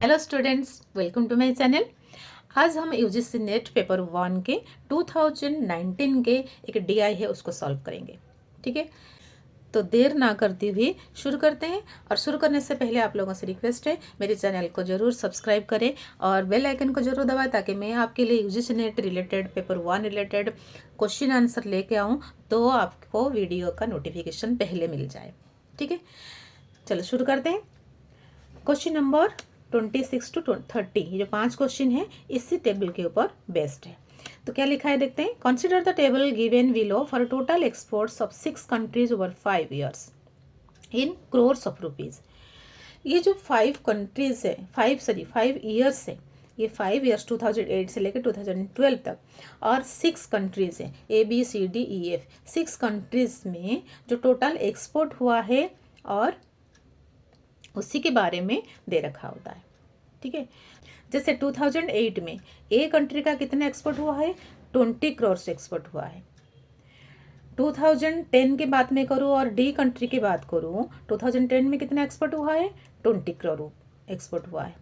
Hello students, welcome to my channel. आज हम UGC net paper 1 के 2019 के एक डीआई है उसको सॉल्व करेंगे। ठीक है, तो देर ना करते हुए शुरू करते हैं। और शुरू करने से पहले आप लोगों से रिक्वेस्ट है, मेरे चैनल को जरूर सब्सक्राइब करें और बेल आइकन को जरूर दबाएं ताकि मैं आपके लिए UGC net related paper 1 related question answer लेके आऊँ तो आपको वीडियो का नोटिफिकेशन पहले मिल जाए। ठीक है, चलो शुरू करते हैं। क्वेश्चन नंबर 26 to 30, ये जो 5 क्वेश्चन है इसी टेबल के ऊपर बेस्ड है। तो क्या लिखा है देखते हैं। Consider the table given below for total exports of 6 countries over 5 years in crores of rupees. ये जो 5 कंट्रीज है, 5 ईयर्स है, ये 5 ईयर्स 2008 से लेकर 2012 तक, और 6 कंट्रीज है ABCDEF, 6 कंट्रीज में जो टोटल एक्सपोर्ट हुआ है और उसी के बारे में दे रखा होता है। ठीक है, जैसे 2008 में ए कंट्री का कितना एक्सपोर्ट हुआ है, 20 करोड़ से एक्सपोर्ट हुआ है। 2010 की बात में करूँ और डी कंट्री की बात करूँ, 2010 में कितना एक्सपोर्ट हुआ है, 20 करोड़ एक्सपोर्ट हुआ है।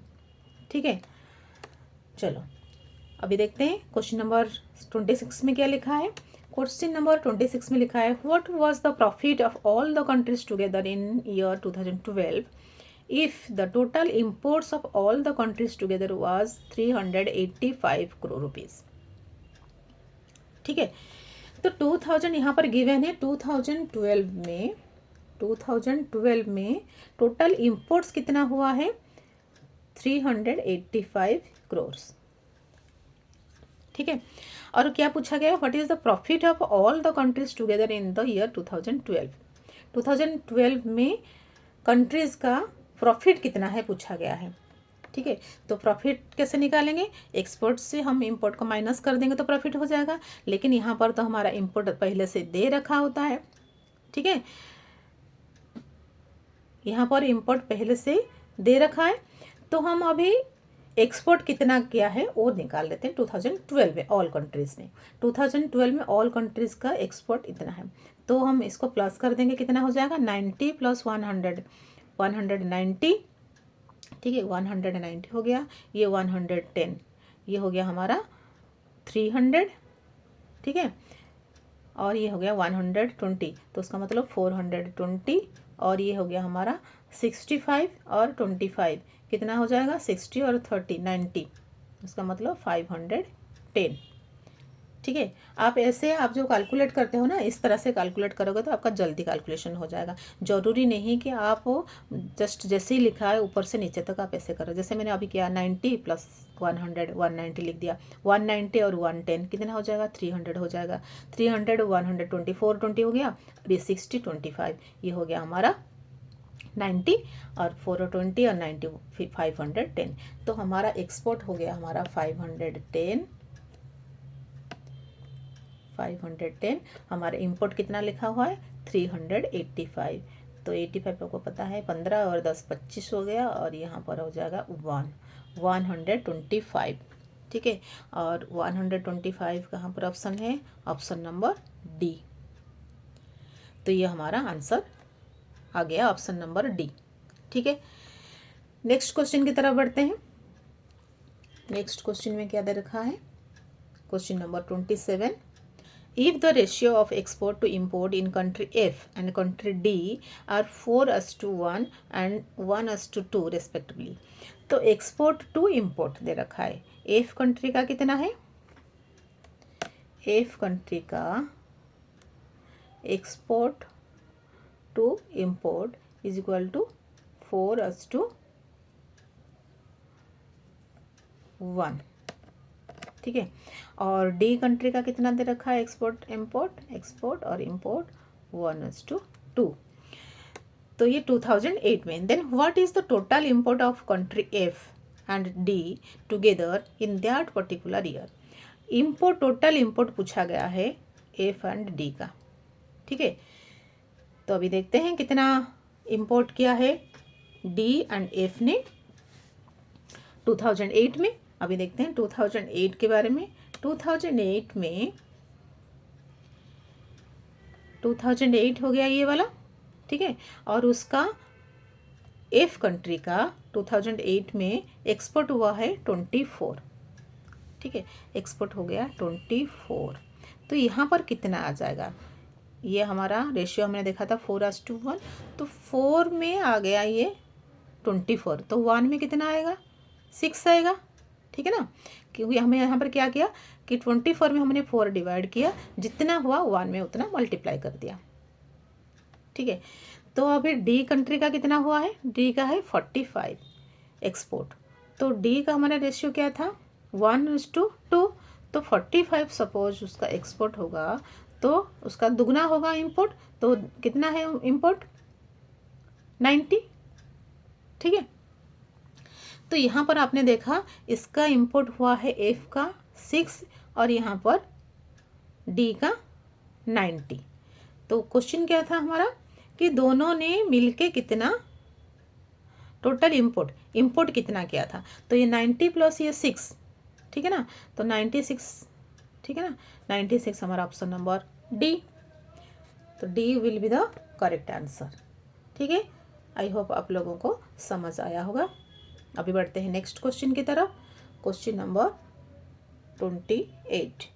ठीक है, चलो अभी देखते हैं क्वेश्चन नंबर 26 में क्या लिखा है। क्वेश्चन नंबर 26 में लिखा है, what was the profit of all the countries together in year 2012 if the total imports of all the countries together was 385 crore rupees। ठीक है, तो 2000 यहाँ पर गिवन है। 2012 में टोटल इंपोर्ट्स कितना हुआ है, 385 करोड़। ठीक है, और क्या पूछा गया, what is the profit of all the countries together in the year 2012। 2012 में कंट्रीज का प्रॉफिट कितना है पूछा गया है। ठीक है, तो प्रॉफिट कैसे निकालेंगे, एक्सपोर्ट से हम इंपोर्ट को माइनस कर देंगे तो प्रॉफिट हो जाएगा। लेकिन यहाँ पर तो हमारा इंपोर्ट पहले से दे रखा होता है। ठीक है, यहाँ पर इंपोर्ट पहले से दे रखा है, तो हम अभी एक्सपोर्ट कितना किया है वो निकाल लेते हैं। 2012 में ऑल कंट्रीज में, 2012 में ऑल कंट्रीज का एक्सपोर्ट इतना है, तो हम इसको प्लस कर देंगे, कितना हो जाएगा 90 + 100, 190। ठीक है, 190 हो गया, ये 110, ये हो गया हमारा 300। ठीक है, और ये हो गया 120, तो उसका मतलब 420, और ये हो गया हमारा 65 और 25, कितना हो जाएगा 60 और 30 90, उसका मतलब 510। ठीक है, आप ऐसे आप जो कैलकुलेट करते हो ना, इस तरह से कैलकुलेट करोगे तो आपका जल्दी कैलकुलेशन हो जाएगा। जरूरी नहीं कि आप जस्ट जैसे ही लिखा है ऊपर से नीचे तक आप ऐसे करो। जैसे मैंने अभी किया 90 + 100, 190 लिख दिया। 190 और 110 कितना हो जाएगा, 300 हो जाएगा। 300 120 420 हो गया, और ये 60 25, ये हो गया हमारा 90, और 420 और 90 510। तो हमारा एक्सपोर्ट हो गया हमारा 510। हमारा इंपोर्ट कितना लिखा हुआ है, 385। तो 85 आपको पता है 15 और 10 25 हो गया, और यहाँ पर हो जाएगा 125। ठीक है, और 125 कहाँ पर ऑप्शन है, ऑप्शन नंबर डी। तो ये हमारा आंसर आ गया, ऑप्शन नंबर डी। ठीक है, नेक्स्ट क्वेश्चन की तरफ बढ़ते हैं। नेक्स्ट क्वेश्चन में क्या दे रखा है, question number 27। If the ratio of export to import in country F and country D are 4:1 and 1:2 respectively, तो एक्सपोर्ट टू इंपोर्ट दे रखा है। एफ कंट्री का कितना है, एफ कंट्री का export to import is equal to 4:1। ठीक है, और डी कंट्री का कितना दे रखा है, एक्सपोर्ट और इंपोर्ट 1:2। तो ये 2008 में। Then what is the total import of country F and D together in that particular year. Import, total import पूछा गया है एफ एंड डी का। ठीक है, तो अभी देखते हैं कितना इंपोर्ट किया है डी एंड एफ ने 2008 में। अभी देखते हैं 2008 के बारे में। 2008 में 2008 हो गया ये वाला। ठीक है, और उसका एफ कंट्री का 2008 में एक्सपोर्ट हुआ है 24, ठीक है, एक्सपोर्ट हो गया 24। तो यहाँ पर कितना आ जाएगा, ये हमारा रेशियो हमने देखा था 4:1, तो 4 में आ गया ये 24, तो 1 में कितना आएगा, 6 आएगा, ठीक है ना, क्योंकि हमें यहाँ पर क्या किया कि 24 में हमने 4 डिवाइड किया, जितना हुआ 1 में उतना मल्टीप्लाई कर दिया, ठीक है। तो अभी डी कंट्री का कितना हुआ है, डी का है 45 एक्सपोर्ट, तो डी का हमारा रेशियो क्या था 1:2, तो 45 सपोज उसका एक्सपोर्ट होगा तो उसका दुगना होगा इंपोर्ट, तो कितना है इंपोर्ट 90, ठीक है। तो यहाँ पर आपने देखा इसका इंपोर्ट हुआ है एफ का 6 और यहाँ पर डी का 90। तो क्वेश्चन क्या था हमारा कि दोनों ने मिलके कितना टोटल इंपोर्ट कितना किया था, तो ये 90 प्लस ये 6, ठीक है ना, तो 96, ठीक है ना, 96 हमारा ऑप्शन नंबर डी, तो D will be the correct answer, ठीक है। आई होप आप लोगों को समझ आया होगा। अभी बढ़ते हैं नेक्स्ट क्वेश्चन की तरफ, question number 28।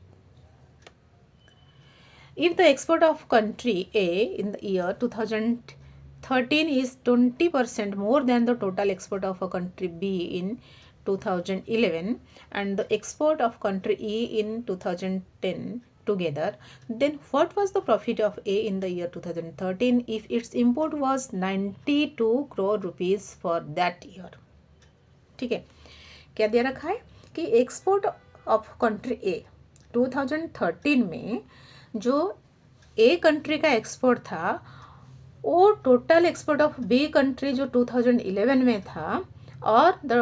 If the export of country A in the year 2013 is 20% more than the total export of a country B in 2011 and the export of country E in 2010 together, then what was the profit of A in the year 2013 if its import was 92 crore rupees for that year? ठीक है, क्या दे रखा है कि export of country ए 2013 में जो a country का export था वो total export of B country जो 2011 में था और the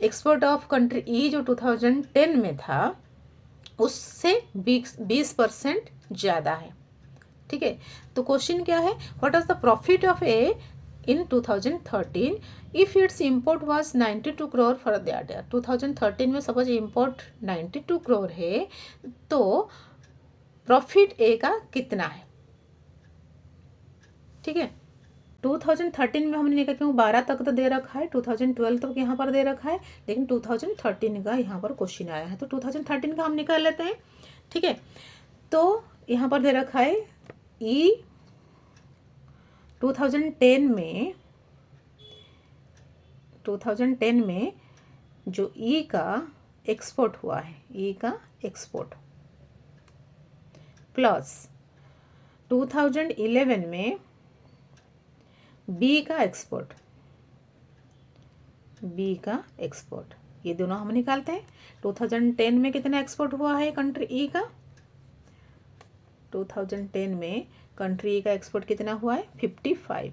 export of country E जो 2010 में था उससे 20% ज़्यादा है, ठीक है। तो क्वेश्चन क्या है, what is the profit of A in 2013 if it's import was 92 crore for that year. 2013 में सपोज इम्पोर्ट 92 करोड़ है तो प्रॉफिट ए का कितना है, ठीक है। 2013 में हमने निकाला, क्यों 12 तक तो दे रखा है, 2012 तक यहाँ पर दे रखा है, लेकिन 2013 का यहाँ पर क्वेश्चन आया है तो 2013 का हम निकाल लेते हैं, ठीक है। तो यहाँ पर दे रखा है ई 2010 में जो ई का एक्सपोर्ट हुआ है, ई का एक्सपोर्ट प्लस 2011 में बी का एक्सपोर्ट, ये दोनों हम निकालते हैं। 2010 में कितना एक्सपोर्ट हुआ है कंट्री ई का, 2010 में कंट्री ई का एक्सपोर्ट कितना हुआ है 55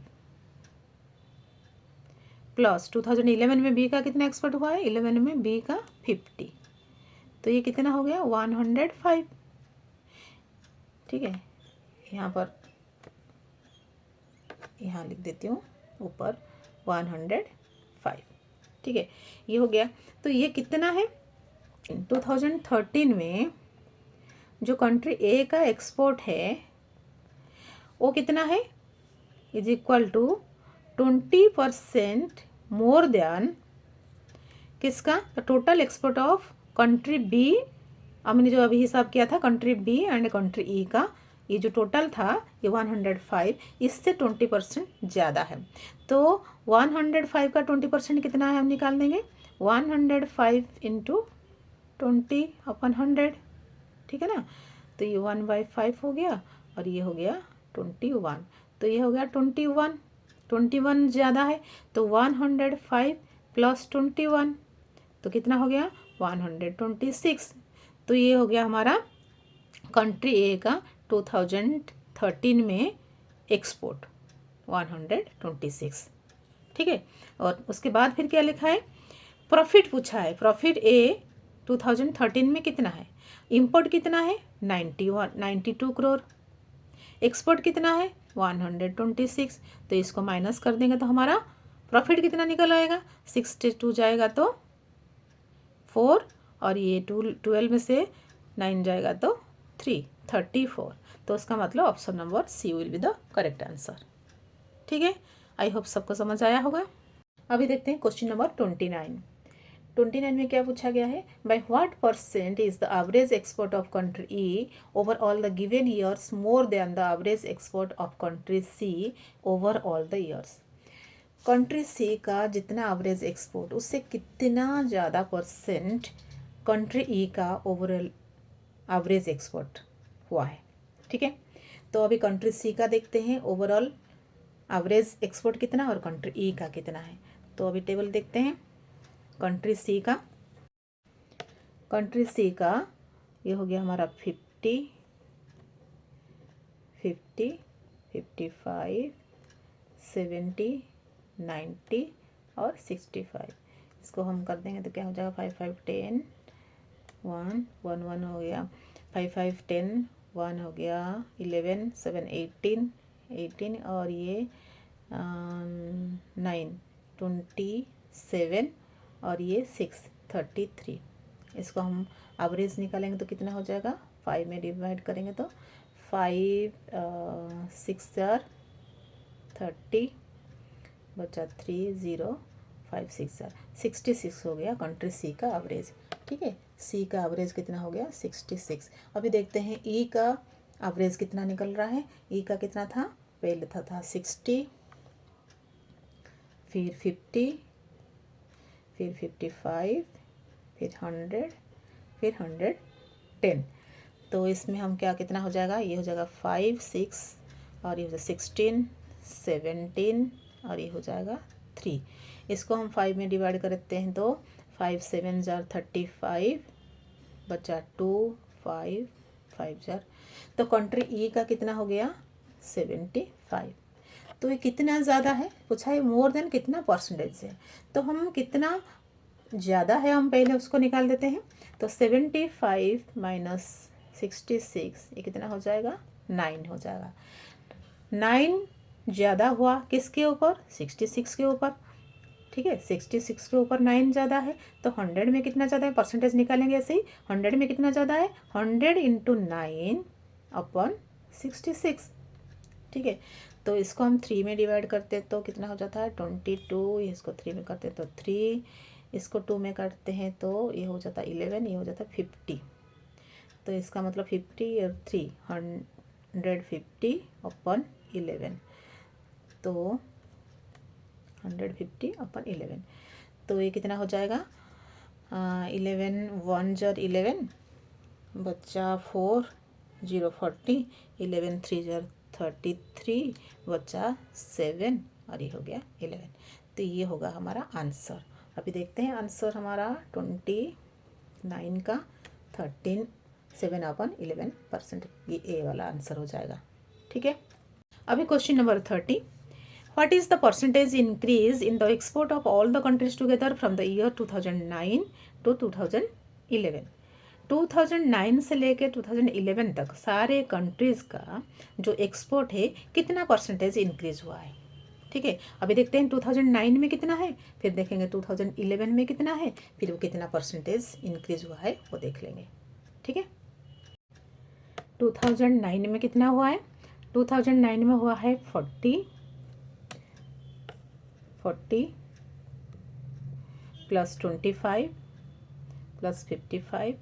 प्लस 2011 में बी का कितना एक्सपोर्ट हुआ है, 11 में बी का 50, तो ये कितना हो गया 105, ठीक है। यहाँ लिख देती हूँ ऊपर 105, ठीक है, ये हो गया। तो ये कितना है 2013 में जो कंट्री ए का एक्सपोर्ट है वो कितना है, is equal to 20% more than किसका, total export of country B. हमने जो अभी हिसाब किया था country B and country E का, ये जो टोटल था ये 105, इससे 20% ज़्यादा है। तो 105 का 20% कितना है हम निकाल देंगे, 105 इंटू 20/100, ठीक है ना। तो ये 1/5 हो गया और ये हो गया 21, तो ये हो गया 21 ज़्यादा है, तो 105 प्लस 21 तो कितना हो गया 126। तो ये हो गया हमारा कंट्री ए का 2013 में एक्सपोर्ट 126, ठीक है। और उसके बाद फिर क्या लिखा है, प्रॉफिट पूछा है, प्रॉफिट ए 2013 में कितना है, इंपोर्ट कितना है 92 करोड़, एक्सपोर्ट कितना है 126, तो इसको माइनस कर देंगे तो हमारा प्रॉफिट कितना निकल आएगा, 62 जाएगा तो 4 और ये 12 में से 9 जाएगा तो 34, तो उसका मतलब option number C will be the correct answer, ठीक है। आई होप सबको समझ आया होगा। अभी देखते हैं क्वेश्चन नंबर 29 में क्या पूछा गया है, by what percent is the average export of country E over all the given years more than the average export of country C over all the years. Country C का जितना average export उससे कितना ज़्यादा percent country E का overall average export हुआ है। ठीक है, तो अभी कंट्री सी का देखते हैं ओवरऑल एवरेज एक्सपोर्ट कितना और कंट्री ई का कितना है। तो अभी टेबल देखते हैं कंट्री सी का ये हो गया हमारा 50, 50, 55, 70, 90 और 65। इसको हम कर देंगे तो क्या हो जाएगा 5 5 10 1 1 1 हो गया, 5 5 10 1 हो गया, 11 7 18 18 और ये 9 27 और ये 6 33। इसको हम एवरेज निकालेंगे तो कितना हो जाएगा, 5 में डिवाइड करेंगे तो 5 6 4 30 बचा 3 0 5 6 4 66 हो गया कंट्री सी का एवरेज। ठीक है, सी का एवरेज कितना हो गया 66। अभी देखते हैं ई का एवरेज कितना निकल रहा है। ई का कितना था, पहले था 60, फिर 50, फिर 55, फिर 100, फिर 110। तो इसमें हम क्या कितना हो जाएगा, ये हो जाएगा 5 6 और ये हो जाएगा 16 17 और ये हो जाएगा 3। इसको हम 5 में डिवाइड करते हैं तो 5 7 जार 35 बचा 2 5 5 जार। तो कंट्री ई का कितना हो गया 75। तो ये कितना ज़्यादा है पूछा है, मोर देन कितना परसेंटेज है। तो हम कितना ज़्यादा है हम पहले उसको निकाल देते हैं। तो 75 माइनस 66 ये कितना हो जाएगा 9 हो जाएगा। 9 ज़्यादा हुआ किसके ऊपर, 66 के ऊपर। ठीक है, 66 के ऊपर 9 ज़्यादा है। तो 100 में कितना ज़्यादा है, परसेंटेज निकालेंगे ऐसे ही। 100 में कितना ज़्यादा है, 100 इंटू 9 अपॉन 66। ठीक है, तो इसको हम 3 में डिवाइड करते तो कितना हो जाता है 22। इसको 3 में करते तो 3, इसको 2 में करते हैं तो ये हो जाता है 11, ये हो जाता है 50। तो इसका मतलब 50 और 3 150 अपॉन 11, तो 150 अपॉन 11। तो ये कितना हो जाएगा 11 1 जार 11 बच्चा 4 0 40, 11 3 जार 33 बच्चा 7 और ये हो गया 11। तो ये होगा हमारा आंसर। अभी देखते हैं आंसर हमारा 29 का 13 7 अपॉन 11%, ये ए वाला आंसर हो जाएगा। ठीक है, अभी question number 30, what is the percentage increase in the export of all the countries together from the year 2009 to 2011। 2009 से लेकर 2011 तक सारे कंट्रीज़ का जो एक्सपोर्ट है कितना परसेंटेज इंक्रीज हुआ है। ठीक है, अभी देखते हैं 2009 में कितना है, फिर देखेंगे 2011 में कितना है, फिर वो कितना परसेंटेज इंक्रीज हुआ है वो देख लेंगे। ठीक है, 2009 में कितना हुआ है, 2009 में हुआ है 40 plus 25 plus 55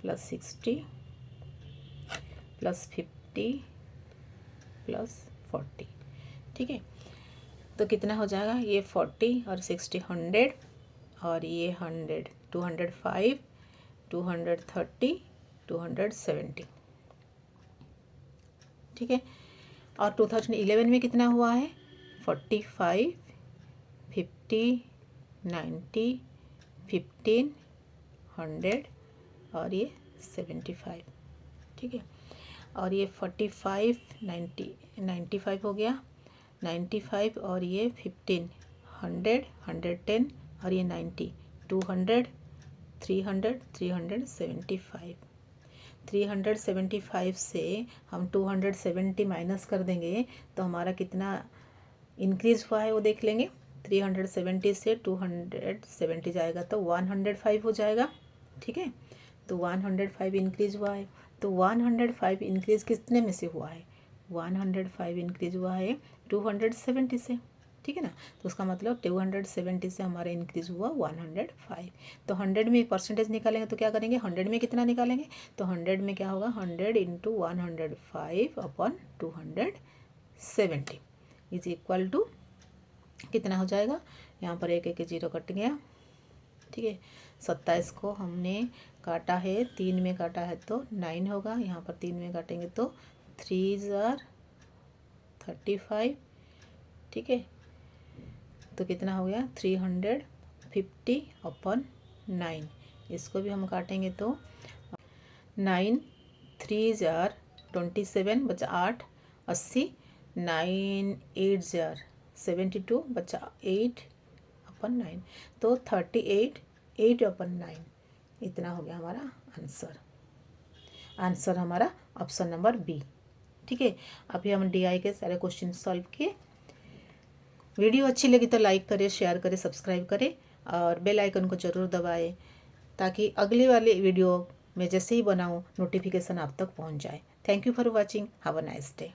plus 60 plus 50 plus 40। ठीक है, तो कितना हो जाएगा, ये 40 और 60 100 और ये 100 205 230 270। ठीक है, और 2011 में कितना हुआ है 45 50 90 15 100 और ये 75। ठीक है, और ये 45 90 95 हो गया 95 और ये 15 100 110 और ये 90 200 300 375। 375 से हम 270 माइनस कर देंगे तो हमारा कितना इंक्रीज हुआ है वो देख लेंगे। 370 से 270 जाएगा तो 105 हो जाएगा। ठीक है, तो 105 इंक्रीज हुआ है। तो 105 इंक्रीज कितने में से हुआ है, 105 इंक्रीज हुआ है 270 से। ठीक है ना। तो उसका मतलब 270 से हमारा इंक्रीज़ हुआ 105। तो 100 में परसेंटेज निकालेंगे तो क्या करेंगे, 100 में कितना निकालेंगे, तो 100 में क्या होगा, 100 into 105 upon 270 is equal to कितना हो जाएगा, यहाँ पर एक एक जीरो कट गया, ठीक है। 27 को हमने काटा है, 3 में काटा है तो 9 होगा, यहाँ पर 3 में काटेंगे तो 3 ज़ार 35, ठीक है। तो कितना हो गया 350 अपॉन 9। इसको भी हम काटेंगे तो 9 3 ज़ार 27 बचा 8 80, 9 8 ज़ार 72 बचा 8 अपॉन 9, तो 38 8 अपॉन 9 इतना हो गया हमारा आंसर। आंसर हमारा ऑप्शन नंबर बी, ठीक है। अभी हम DI के सारे क्वेश्चन सॉल्व किए। वीडियो अच्छी लगी तो लाइक करें, शेयर करें, सब्सक्राइब करें और बेल आइकन को ज़रूर दबाएं ताकि अगली वाली वीडियो मैं जैसे ही बनाऊं नोटिफिकेशन आप तक पहुंच जाए। Thank you for watching, have a nice day.